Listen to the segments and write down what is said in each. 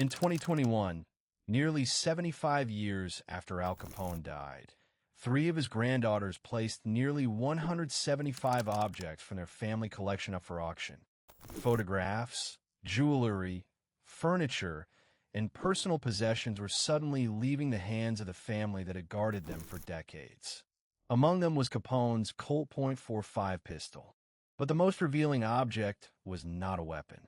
In 2021, nearly 75 years after Al Capone died, three of his granddaughters placed nearly 175 objects from their family collection up for auction. Photographs, jewelry, furniture, and personal possessions were suddenly leaving the hands of the family that had guarded them for decades. Among them was Capone's Colt .45 pistol. But the most revealing object was not a weapon.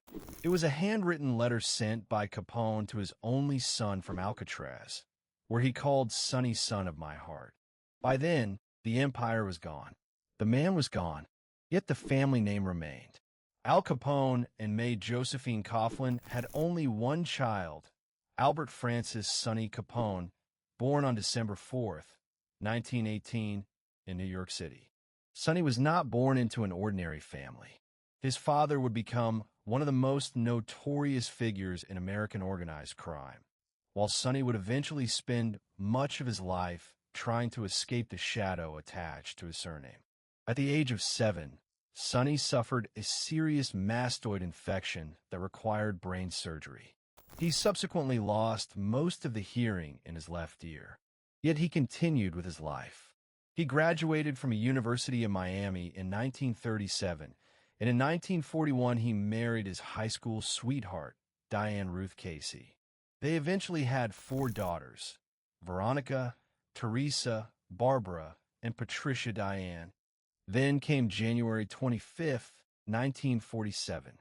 It was a handwritten letter sent by Capone to his only son from Alcatraz, where he called Sonny son of my heart. By then, the empire was gone. The man was gone, yet the family name remained. Al Capone and maid Josephine Coughlin had only one child, Albert Francis Sonny Capone, born on December 4th, 1918, in New York City. Sonny was not born into an ordinary family. His father would become one of the most notorious figures in American organized crime, while Sonny would eventually spend much of his life trying to escape the shadow attached to his surname. At the age of 7, Sonny suffered a serious mastoid infection that required brain surgery. He subsequently lost most of the hearing in his left ear, yet he continued with his life. He graduated from a university in Miami in 1937, and in 1941 he married his high school sweetheart, Diane Ruth Casey. They eventually had 4 daughters, Veronica, Teresa, Barbara, and Patricia Diane. Then came January 25th, 1947.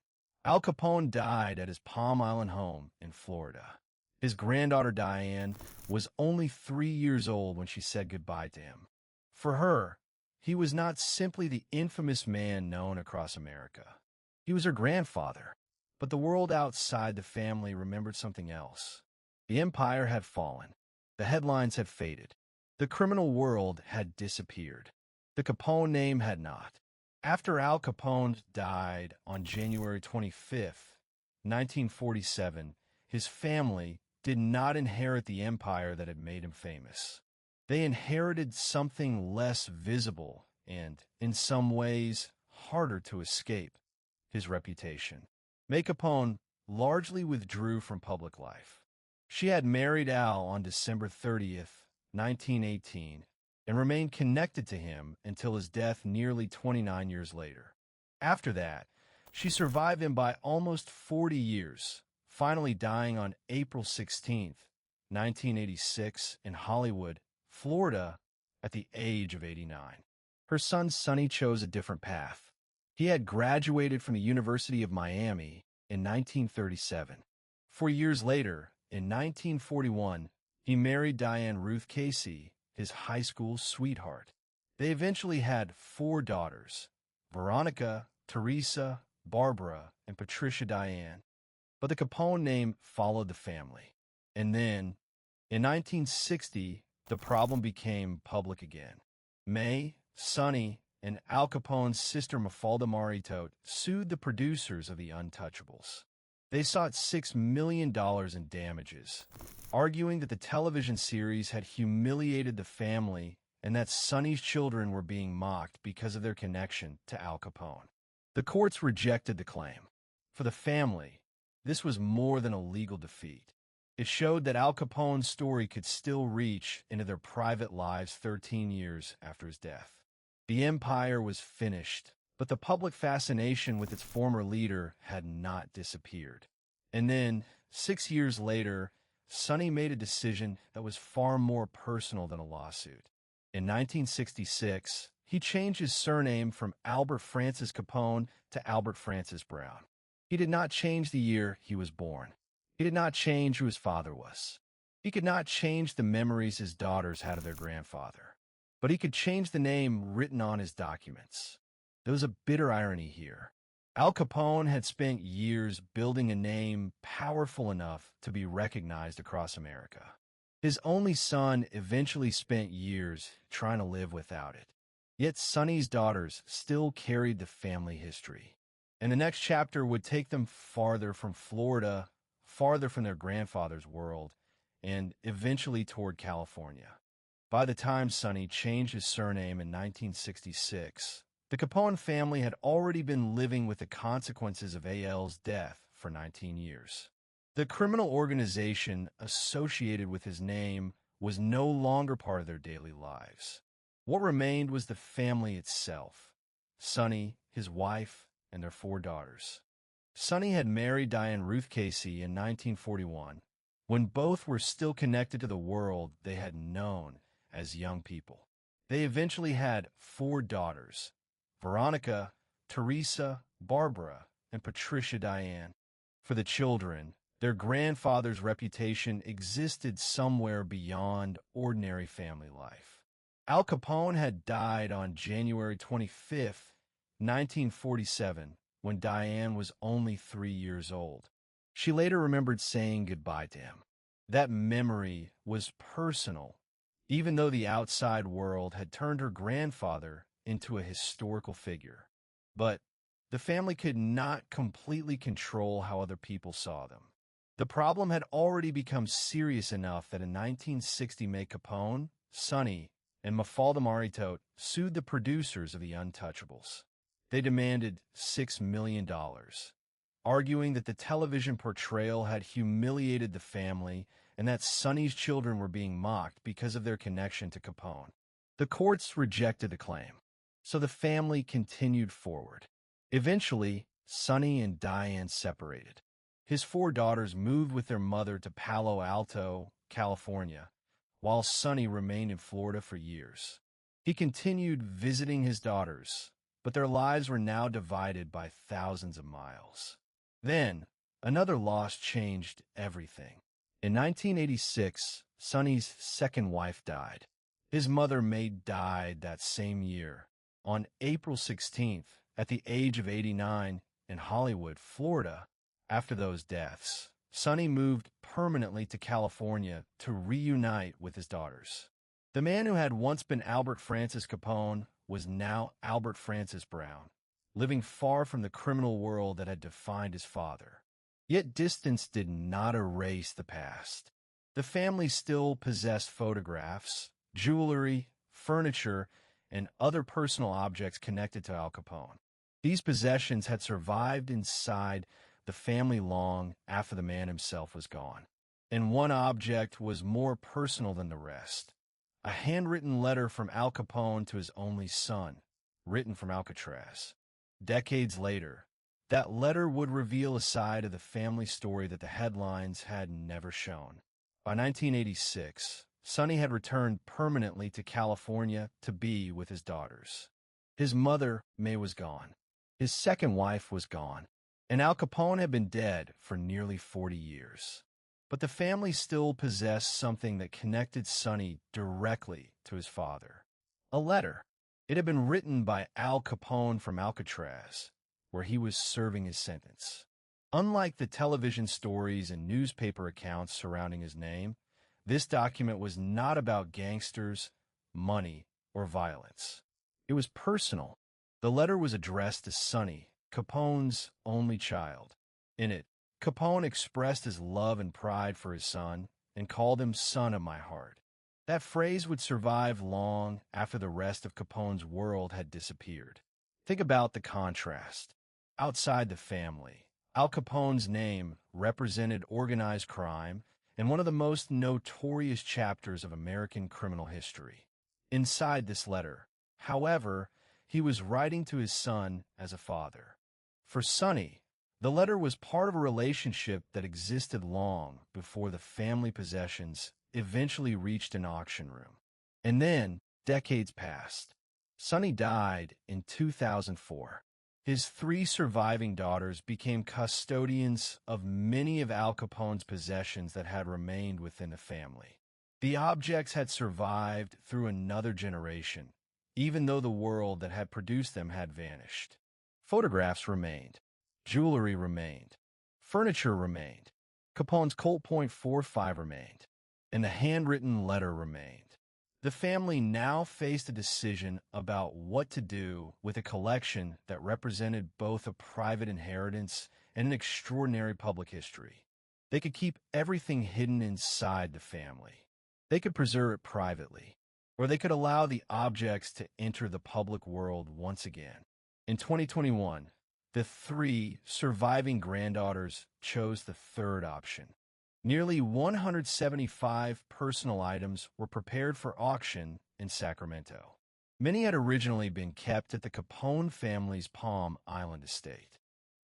Al Capone died at his Palm Island home in Florida. His granddaughter Diane was only 3 years old when she said goodbye to him. For her, he was not simply the infamous man known across America. He was her grandfather. But the world outside the family remembered something else. The empire had fallen. The headlines had faded. The criminal world had disappeared. The Capone name had not. After Al Capone died on January 25th, 1947, his family did not inherit the empire that had made him famous. They inherited something less visible and, in some ways, harder to escape: his reputation. May Capone largely withdrew from public life. She had married Al on December 30th, 1918, and remained connected to him until his death nearly 29 years later. After that, she survived him by almost 40 years, finally dying on April 16th, 1986, in Hollywood, Florida, at the age of 89. Her son Sonny chose a different path. He had graduated from the University of Miami in 1937. 4 years later, in 1941, he married Diane Ruth Casey, his high school sweetheart. They eventually had 4 daughters, Veronica, Teresa, Barbara, and Patricia Diane. But the Capone name followed the family. And then, in 1960, the problem became public again. May, Sonny, and Al Capone's sister Mafalda Maritot sued the producers of The Untouchables. They sought $6 million in damages, arguing that the television series had humiliated the family and that Sonny's children were being mocked because of their connection to Al Capone. The courts rejected the claim. For the family, this was more than a legal defeat. It showed that Al Capone's story could still reach into their private lives 13 years after his death. The empire was finished, but the public fascination with its former leader had not disappeared. And then, 6 years later, Sonny made a decision that was far more personal than a lawsuit. In 1966, he changed his surname from Albert Francis Capone to Albert Francis Brown. He did not change the year he was born. He did not change who his father was. He could not change the memories his daughters had of their grandfather. But he could change the name written on his documents. There was a bitter irony here. Al Capone had spent years building a name powerful enough to be recognized across America. His only son eventually spent years trying to live without it. Yet Sonny's daughters still carried the family history. And the next chapter would take them farther from Florida, farther from their grandfather's world, and eventually toward California. By the time Sonny changed his surname in 1966, the Capone family had already been living with the consequences of AL's death for 19 years. The criminal organization associated with his name was no longer part of their daily lives. What remained was the family itself: Sonny, his wife, and their 4 daughters. Sonny had married Diane Ruth Casey in 1941, when both were still connected to the world they had known as young people. They eventually had 4 daughters: Veronica, Teresa, Barbara, and Patricia Diane. For the children, their grandfather's reputation existed somewhere beyond ordinary family life. Al Capone had died on January 25th, 1947, when Diane was only 3 years old. She later remembered saying goodbye to him. That memory was personal, even though the outside world had turned her grandfather into a historical figure. But the family could not completely control how other people saw them. The problem had already become serious enough that in 1960 Capone, Sonny, and Mafalda Maritot sued the producers of The Untouchables. They demanded $6 million, arguing that the television portrayal had humiliated the family and that Sonny's children were being mocked because of their connection to Capone. The courts rejected the claim, so the family continued forward. Eventually, Sonny and Diane separated. His 4 daughters moved with their mother to Palo Alto, California, while Sonny remained in Florida for years. He continued visiting his daughters, but their lives were now divided by thousands of miles. Then, another loss changed everything. In 1986, Sonny's second wife died. His mother, May, died that same year, on April 16th, at the age of 89, in Hollywood, Florida. After those deaths, Sonny moved permanently to California to reunite with his daughters. The man who had once been Albert Francis Capone was now Albert Francis Brown, living far from the criminal world that had defined his father. Yet distance did not erase the past. The family still possessed photographs, jewelry, furniture, and other personal objects connected to Al Capone. These possessions had survived inside the family long after the man himself was gone. And one object was more personal than the rest: a handwritten letter from Al Capone to his only son, written from Alcatraz. Decades later, that letter would reveal a side of the family story that the headlines had never shown. By 1986, Sonny had returned permanently to California to be with his daughters. His mother, May, was gone. His second wife was gone, and Al Capone had been dead for nearly 40 years. But the family still possessed something that connected Sonny directly to his father: a letter. It had been written by Al Capone from Alcatraz, where he was serving his sentence. Unlike the television stories and newspaper accounts surrounding his name, this document was not about gangsters, money, or violence. It was personal. The letter was addressed to Sonny, Capone's only child. In it, Capone expressed his love and pride for his son and called him "son of my heart." That phrase would survive long after the rest of Capone's world had disappeared. Think about the contrast. Outside the family, Al Capone's name represented organized crime and one of the most notorious chapters of American criminal history. Inside this letter, however, he was writing to his son as a father. For Sonny, the letter was part of a relationship that existed long before the family possessions eventually reached an auction room. And then, decades passed. Sonny died in 2004. His 3 surviving daughters became custodians of many of Al Capone's possessions that had remained within the family. The objects had survived through another generation, even though the world that had produced them had vanished. Photographs remained. Jewelry remained. Furniture remained. Capone's Colt .45 remained. And the handwritten letter remained. The family now faced a decision about what to do with a collection that represented both a private inheritance and an extraordinary public history. They could keep everything hidden inside the family. They could preserve it privately, or they could allow the objects to enter the public world once again. In 2021, The three surviving granddaughters chose the third option. Nearly 175 personal items were prepared for auction in Sacramento. Many had originally been kept at the Capone family's Palm Island estate.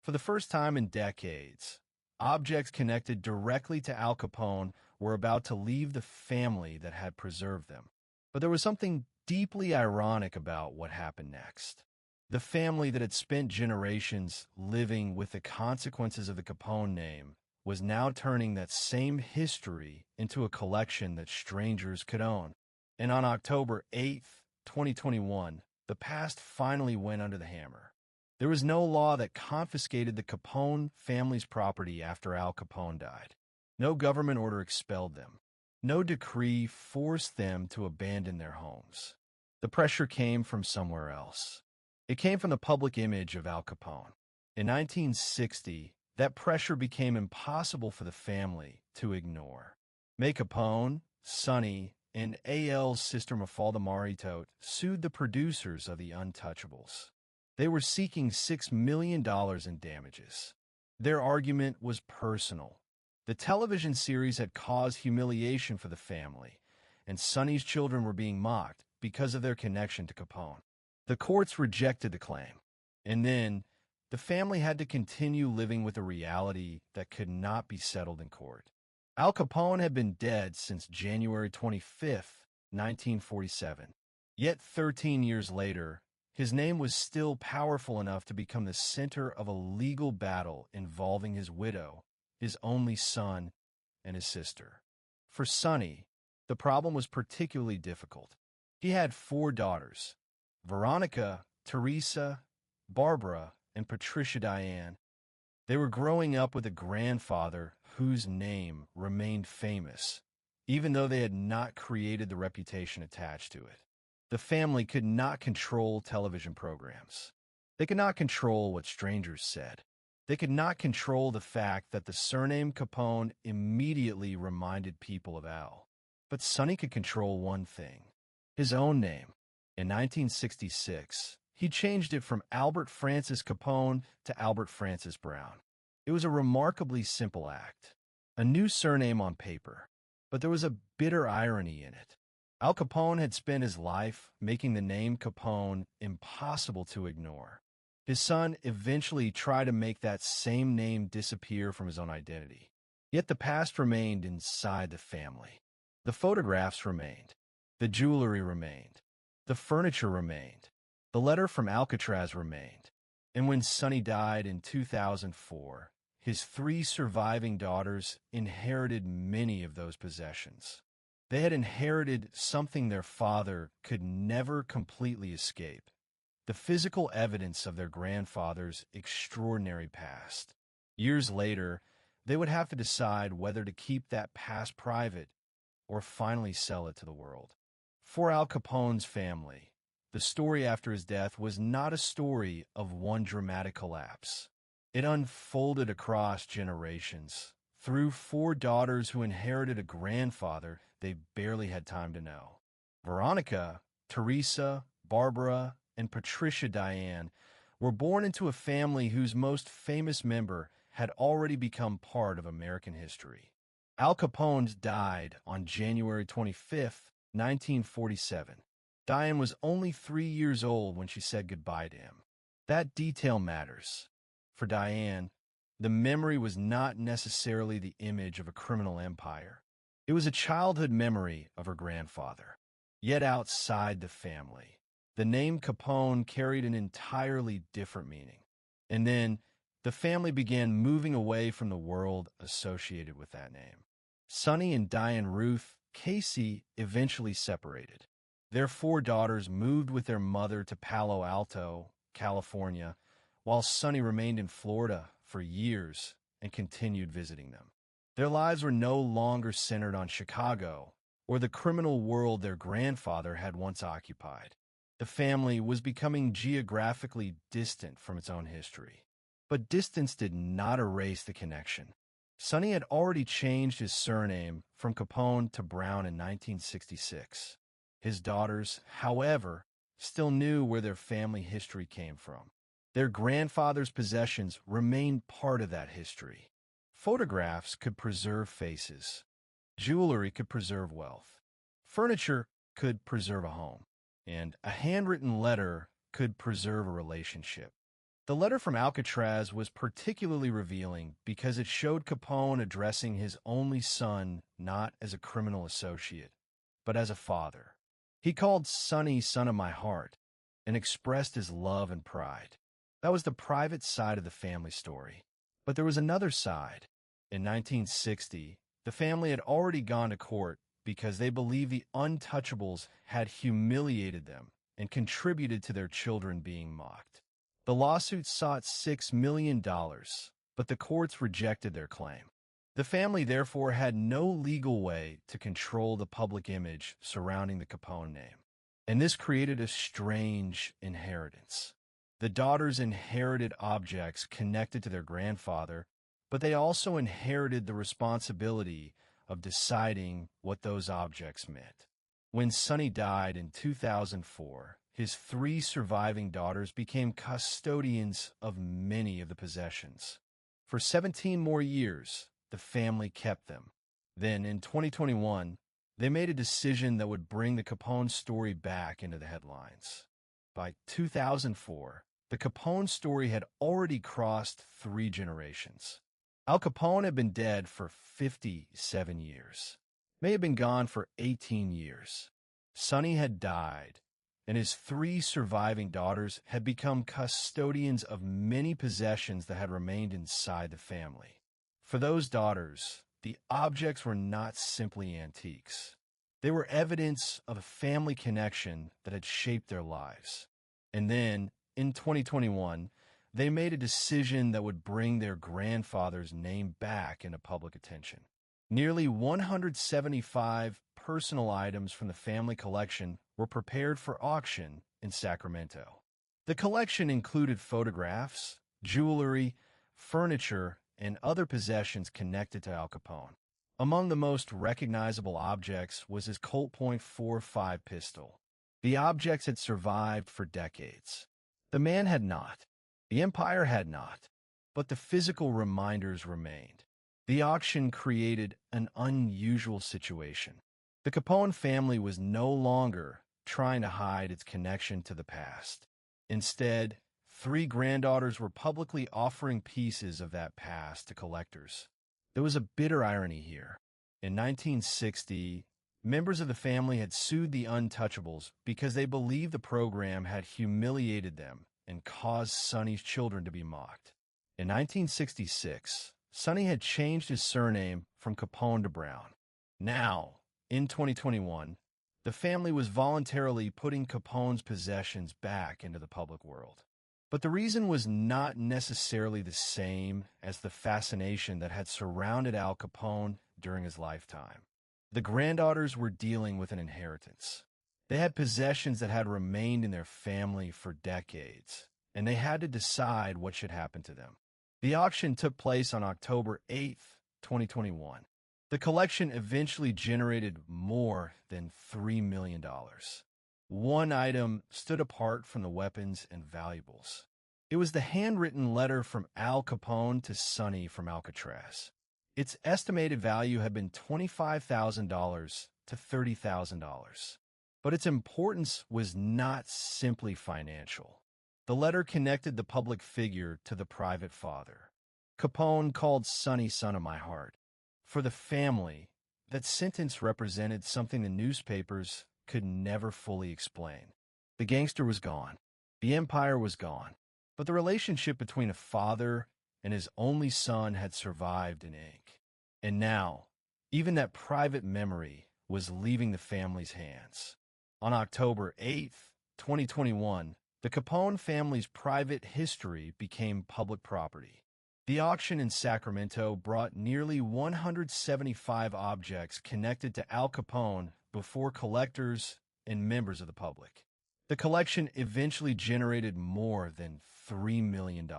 For the first time in decades, objects connected directly to Al Capone were about to leave the family that had preserved them. But there was something deeply ironic about what happened next. The family that had spent generations living with the consequences of the Capone name was now turning that same history into a collection that strangers could own. And on October 8th, 2021, the past finally went under the hammer. There was no law that confiscated the Capone family's property after Al Capone died. No government order expelled them. No decree forced them to abandon their homes. The pressure came from somewhere else. It came from the public image of Al Capone. In 1960, that pressure became impossible for the family to ignore. May Capone, Sonny, and A.L.'s sister Mafalda Maritot sued the producers of The Untouchables. They were seeking $6 million in damages. Their argument was personal. The television series had caused humiliation for the family, and Sonny's children were being mocked because of their connection to Capone. The courts rejected the claim, and then the family had to continue living with a reality that could not be settled in court. Al Capone had been dead since January 25, 1947. Yet 13 years later, his name was still powerful enough to become the center of a legal battle involving his widow, his only son, and his sister. For Sonny, the problem was particularly difficult. He had 4 daughters: Veronica, Teresa, Barbara, and Patricia Diane. They were growing up with a grandfather whose name remained famous, even though they had not created the reputation attached to it. The family could not control television programs. They could not control what strangers said. They could not control the fact that the surname Capone immediately reminded people of Al. But Sonny could control one thing: his own name. In 1966, he changed it from Albert Francis Capone to Albert Francis Brown. It was a remarkably simple act, a new surname on paper, but there was a bitter irony in it. Al Capone had spent his life making the name Capone impossible to ignore. His son eventually tried to make that same name disappear from his own identity. Yet the past remained inside the family. The photographs remained. The jewelry remained. The furniture remained. The letter from Alcatraz remained. And when Sonny died in 2004, his 3 surviving daughters inherited many of those possessions. They had inherited something their father could never completely escape: the physical evidence of their grandfather's extraordinary past. Years later, they would have to decide whether to keep that past private or finally sell it to the world. For Al Capone's family, the story after his death was not a story of one dramatic collapse. It unfolded across generations, through 4 daughters who inherited a grandfather they barely had time to know. Veronica, Teresa, Barbara, and Patricia Diane were born into a family whose most famous member had already become part of American history. Al Capone died on January 25, 1947. Diane was only 3 years old when she said goodbye to him. That detail matters. For Diane, the memory was not necessarily the image of a criminal empire. It was a childhood memory of her grandfather. Yet outside the family, the name Capone carried an entirely different meaning. And then, the family began moving away from the world associated with that name. Sonny and Diane Ruth Casey eventually separated. Their 4 daughters moved with their mother to Palo Alto, California, while Sonny remained in Florida for years and continued visiting them. Their lives were no longer centered on Chicago or the criminal world their grandfather had once occupied. The family was becoming geographically distant from its own history. But distance did not erase the connection. Sonny had already changed his surname from Capone to Brown in 1966. His daughters, however, still knew where their family history came from. Their grandfather's possessions remained part of that history. Photographs could preserve faces. Jewelry could preserve wealth. Furniture could preserve a home. And a handwritten letter could preserve a relationship. The letter from Alcatraz was particularly revealing because it showed Capone addressing his only son not as a criminal associate, but as a father. He called Sonny son of my heart and expressed his love and pride. That was the private side of the family story. But there was another side. In 1960, the family had already gone to court because they believed the untouchables had humiliated them and contributed to their children being mocked. The lawsuit sought $6 million, but the courts rejected their claim. The family therefore had no legal way to control the public image surrounding the Capone name. And this created a strange inheritance. The daughters inherited objects connected to their grandfather, but they also inherited the responsibility of deciding what those objects meant. When Sonny died in 2004, his 3 surviving daughters became custodians of many of the possessions. For 17 more years, the family kept them. Then, in 2021, they made a decision that would bring the Capone story back into the headlines. By 2004, the Capone story had already crossed 3 generations. Al Capone had been dead for 57 years, may have been gone for 18 years. Sonny had died, and his 3 surviving daughters had become custodians of many possessions that had remained inside the family. For those daughters, the objects were not simply antiques. They were evidence of a family connection that had shaped their lives. And then, in 2021, they made a decision that would bring their grandfather's name back into public attention. Nearly 175 personal items from the family collection were prepared for auction in Sacramento. The collection included photographs, jewelry, furniture, and other possessions connected to Al Capone. Among the most recognizable objects was his Colt .45 pistol. The objects had survived for decades. The man had not. The empire had not. But the physical reminders remained. The auction created an unusual situation. The Capone family was no longer trying to hide its connection to the past. Instead, 3 granddaughters were publicly offering pieces of that past to collectors. There was a bitter irony here. In 1960, members of the family had sued the Untouchables because they believed the program had humiliated them and caused Sonny's children to be mocked. In 1966, Sonny had changed his surname from Capone to Brown. Now, in 2021, the family was voluntarily putting Capone's possessions back into the public world. But the reason was not necessarily the same as the fascination that had surrounded Al Capone during his lifetime. The granddaughters were dealing with an inheritance. They had possessions that had remained in their family for decades, and they had to decide what should happen to them. The auction took place on October 8th, 2021. The collection eventually generated more than $3 million. One item stood apart from the weapons and valuables. It was the handwritten letter from Al Capone to Sonny from Alcatraz. Its estimated value had been $25,000 to $30,000. But its importance was not simply financial. The letter connected the public figure to the private father. Capone called Sonny son of my heart. For the family, that sentence represented something the newspapers could never fully explain. The gangster was gone. The empire was gone. But the relationship between a father and his only son had survived in ink. And now, even that private memory was leaving the family's hands. On October 8th, 2021, the Capone family's private history became public property. The auction in Sacramento brought nearly 175 objects connected to Al Capone before collectors and members of the public. The collection eventually generated more than $3 million.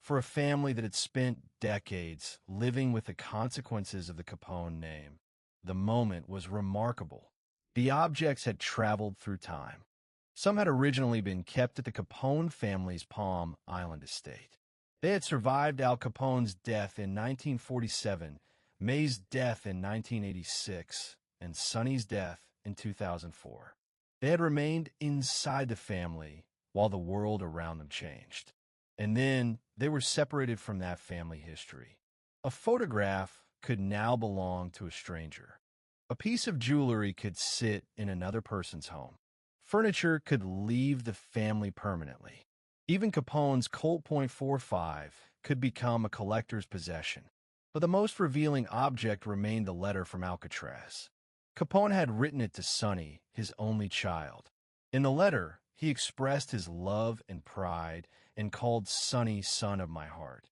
For a family that had spent decades living with the consequences of the Capone name, the moment was remarkable. The objects had traveled through time. Some had originally been kept at the Capone family's Palm Island estate. They had survived Al Capone's death in 1947, May's death in 1986, and Sonny's death in 2004. They had remained inside the family while the world around them changed. And then they were separated from that family history. A photograph could now belong to a stranger. A piece of jewelry could sit in another person's home. Furniture could leave the family permanently. Even Capone's Colt .45 could become a collector's possession. But the most revealing object remained the letter from Alcatraz. Capone had written it to Sonny, his only child. In the letter, he expressed his love and pride and called Sonny son of my heart.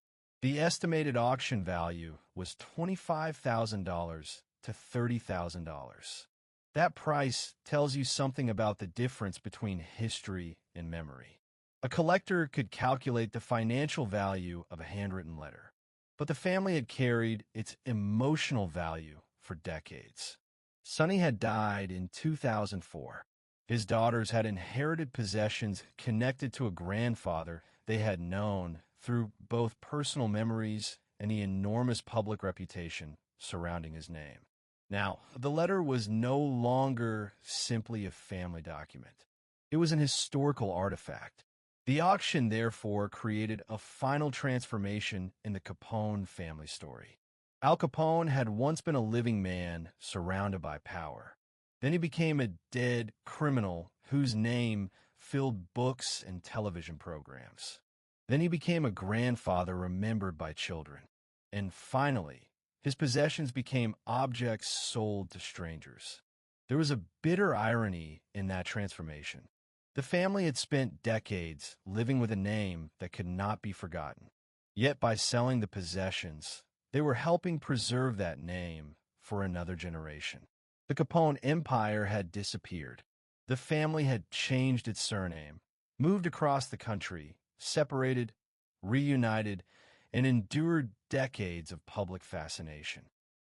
The estimated auction value was $25,000 to $30,000. That price tells you something about the difference between history and memory. A collector could calculate the financial value of a handwritten letter, but the family had carried its emotional value for decades. Sonny had died in 2004. His daughters had inherited possessions connected to a grandfather they had known through both personal memories and the enormous public reputation surrounding his name. Now, the letter was no longer simply a family document. It was an historical artifact. The auction, therefore, created a final transformation in the Capone family story. Al Capone had once been a living man surrounded by power. Then he became a dead criminal whose name filled books and television programs. Then he became a grandfather remembered by children. And finally, his possessions became objects sold to strangers. There was a bitter irony in that transformation. The family had spent decades living with a name that could not be forgotten. Yet by selling the possessions, they were helping preserve that name for another generation. The Capone empire had disappeared. The family had changed its surname, moved across the country, separated, reunited, and endured decades of public fascination.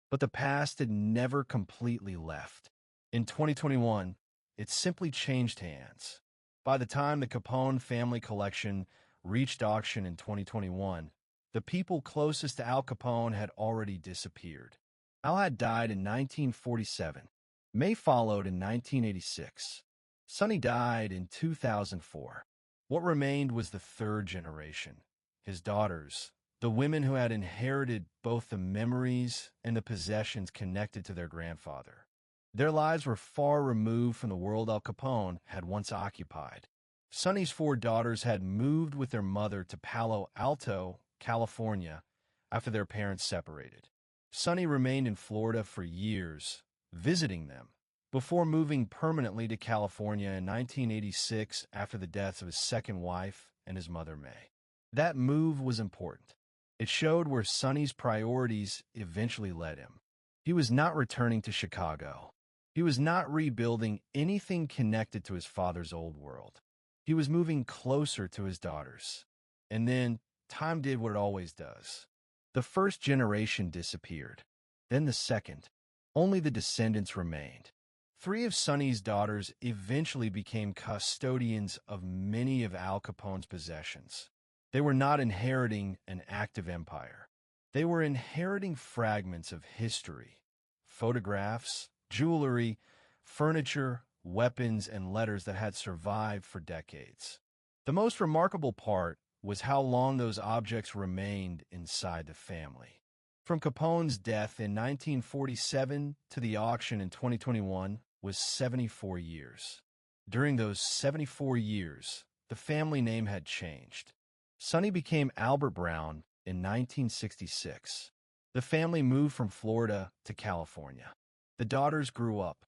But the past had never completely left. In 2021, it simply changed hands. By the time the Capone family collection reached auction in 2021, the people closest to Al Capone had already disappeared. Al had died in 1947. May followed in 1986. Sonny died in 2004. What remained was the third generation, his daughters, the women who had inherited both the memories and the possessions connected to their grandfather. Their lives were far removed from the world Al Capone had once occupied. Sonny's four daughters had moved with their mother to Palo Alto, California, after their parents separated. Sonny remained in Florida for years, visiting them, before moving permanently to California in 1986 after the deaths of his second wife and his mother, May. That move was important. It showed where Sonny's priorities eventually led him. He was not returning to Chicago. He was not rebuilding anything connected to his father's old world. He was moving closer to his daughters. And then time did what it always does. The first generation disappeared. Then the second. Only the descendants remained. 3 of Sonny's daughters eventually became custodians of many of Al Capone's possessions. They were not inheriting an active empire. They were inheriting fragments of history, photographs, jewelry, furniture, weapons, and letters that had survived for decades. The most remarkable part was how long those objects remained inside the family. From Capone's death in 1947 to the auction in 2021 was 74 years. During those 74 years, the family name had changed. Sonny became Albert Brown in 1966. The family moved from Florida to California. The daughters grew up.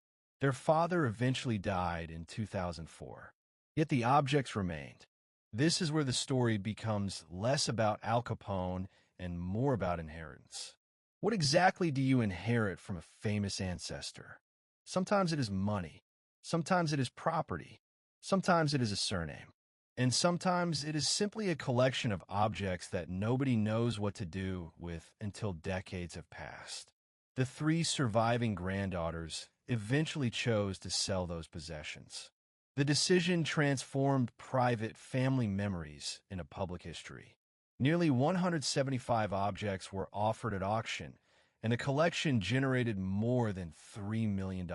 Their father eventually died in 2004. Yet the objects remained. This is where the story becomes less about Al Capone and more about inheritance. What exactly do you inherit from a famous ancestor? Sometimes it is money. Sometimes it is property. Sometimes it is a surname. And sometimes it is simply a collection of objects that nobody knows what to do with until decades have passed. The 3 surviving granddaughters eventually chose to sell those possessions. The decision transformed private family memories into public history. Nearly 175 objects were offered at auction, and the collection generated more than $3 million.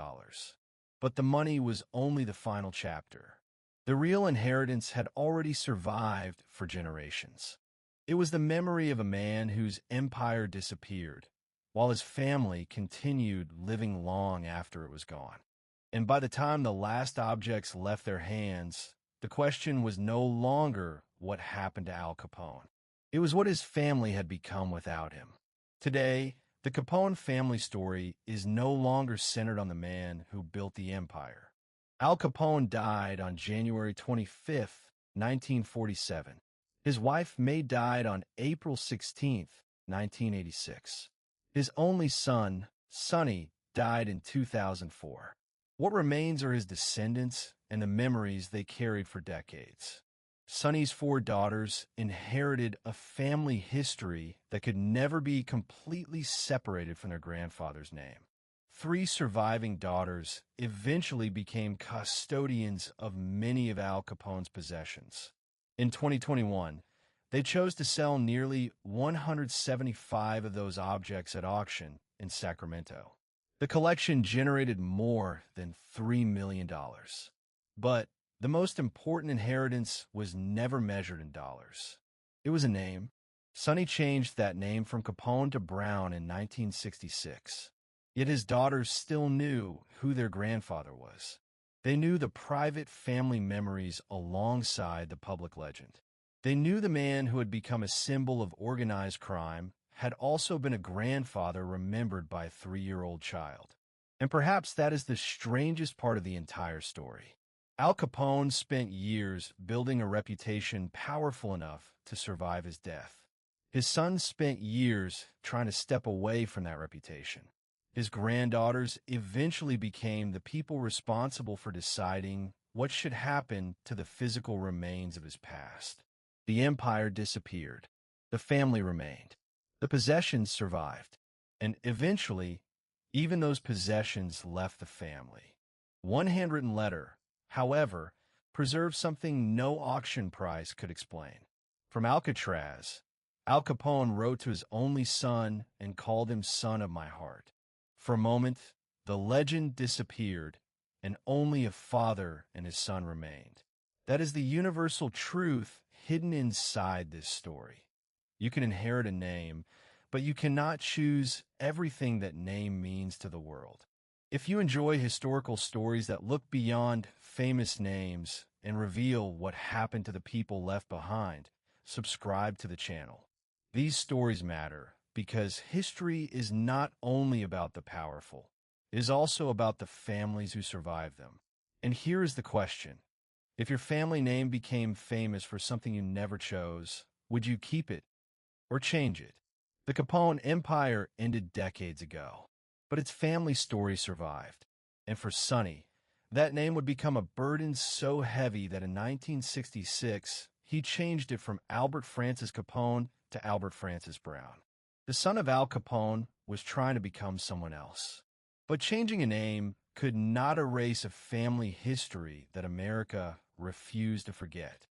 But the money was only the final chapter. The real inheritance had already survived for generations. It was the memory of a man whose empire disappeared, while his family continued living long after it was gone. And by the time the last objects left their hands, the question was no longer what happened to Al Capone. It was what his family had become without him. Today, the Capone family story is no longer centered on the man who built the empire. Al Capone died on January 25, 1947. His wife May died on April 16, 1986. His only son, Sonny, died in 2004. What remains are his descendants and the memories they carried for decades. Sonny's 4 daughters inherited a family history that could never be completely separated from their grandfather's name. 3 surviving daughters eventually became custodians of many of Al Capone's possessions. In 2021, they chose to sell nearly 175 of those objects at auction in Sacramento. The collection generated more than $3 million. But the most important inheritance was never measured in dollars. It was a name. Sonny changed that name from Capone to Brown in 1966. Yet his daughters still knew who their grandfather was. They knew the private family memories alongside the public legend. They knew the man who had become a symbol of organized crime had also been a grandfather remembered by a 3-year-old child. And perhaps that is the strangest part of the entire story. Al Capone spent years building a reputation powerful enough to survive his death. His sons spent years trying to step away from that reputation. His granddaughters eventually became the people responsible for deciding what should happen to the physical remains of his past. The empire disappeared. The family remained. The possessions survived. And eventually, even those possessions left the family. One handwritten letter, however, preserved something no auction price could explain. From Alcatraz, Al Capone wrote to his only son and called him son of my heart. For a moment, the legend disappeared, and only a father and his son remained. That is the universal truth hidden inside this story. You can inherit a name, but you cannot choose everything that name means to the world. If you enjoy historical stories that look beyond famous names and reveal what happened to the people left behind, subscribe to the channel. These stories matter because history is not only about the powerful, it is also about the families who survived them. And here is the question. If your family name became famous for something you never chose, would you keep it or change it? The Capone Empire ended decades ago, but its family story survived. And for Sonny, that name would become a burden so heavy that in 1966, he changed it from Albert Francis Capone to Albert Francis Brown. The son of Al Capone was trying to become someone else. But changing a name could not erase a family history that America refused to forget.